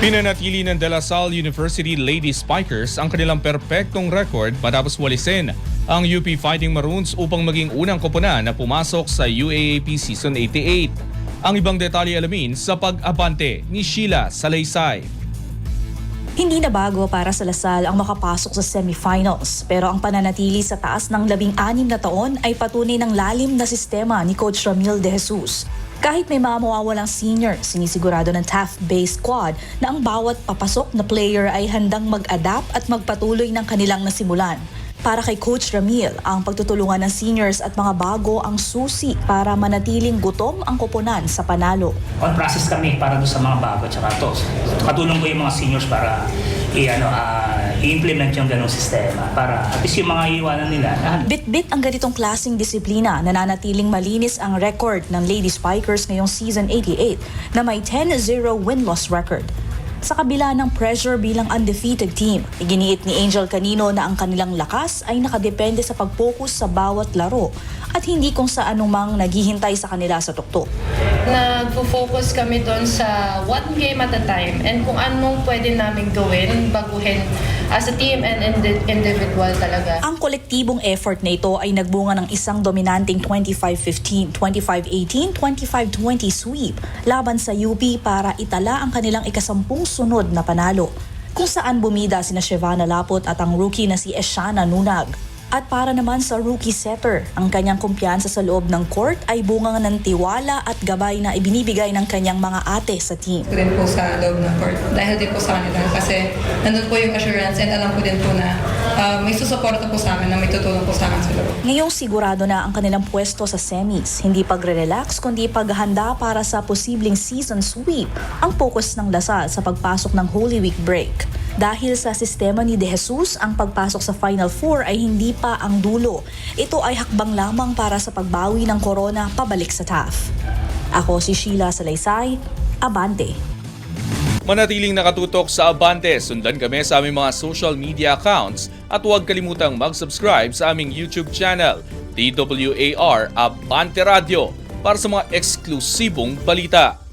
Pinanatili ng De La Salle University Lady Spikers ang kanilang perpektong record matapos walisin ang UP Fighting Maroons upang maging unang koponan na pumasok sa UAAP Season 88. Ang ibang detalye alamin sa pag-abante ni Sheila Salaysay. Hindi na bago para sa Lasal ang makapasok sa semifinals, pero ang pananatili sa taas ng 16 na taon ay patunay ng lalim na sistema ni Coach Ramil De Jesus. Kahit may mga mawawalang senior, sinisigurado ng Taft-based squad na ang bawat papasok na player ay handang mag-adapt at magpatuloy ng kanilang nasimulan. Para kay Coach Ramil, ang pagtutulungan ng seniors at mga bago ang susi para manatiling gutom ang koponan sa panalo. On process kami para doon sa mga bago at to. Katulong ko yung mga seniors para i-implement yung ganong sistema para at least yung mga iiwanan nila. Bit-bit ang ganitong klaseng disiplina, nananatiling malinis ang record ng Lady Spikers ngayong Season 88 na may 10-0 win-loss record. Sa kabila ng pressure bilang undefeated team, iginiit ni Angel Canino na ang kanilang lakas ay nakadepende sa pag-focus sa bawat laro at hindi kung sa anumang naghihintay sa kanila sa tuktok. Nagfo-focus kami doon sa one game at a time and kung anong pwede namin gawin, baguhin as a team and individual talaga. Ang kolektibong effort na ito ay nagbunga ng isang dominanting 25-15, 25-18, 25-20 sweep laban sa UP para itala ang kanilang ikasampung sunod na panalo, kung saan bumida sina Shevana Lapot at ang rookie na si Eshana Nunag. At para naman sa rookie setter, ang kanyang kumpiyansa sa loob ng court ay bunga ng tiwala at gabay na ibinibigay ng kanyang mga ate sa team. Din po sa loob ng court, dahil din po sa kanila kasi nandun po yung assurance and alam ko din po na may susuporta po sa amin na may tutulong po sa akin sa loob. Ngayong sigurado na ang kanilang pwesto sa semis, hindi pagre-relax kundi paghahanda para sa posibleng season sweep ang focus ng Lasal sa pagpasok ng Holy Week break. Dahil sa sistema ni De Jesus, ang pagpasok sa Final Four ay hindi pa ang dulo. Ito ay hakbang lamang para sa pagbawi ng corona pabalik sa TAF. Ako si Sheila Salaysay, Abante. Manatiling nakatutok sa Abante, sundan kami sa aming mga social media accounts at huwag kalimutang mag-subscribe sa aming YouTube channel, DWAR Abante Radio, para sa mga eksklusibong balita.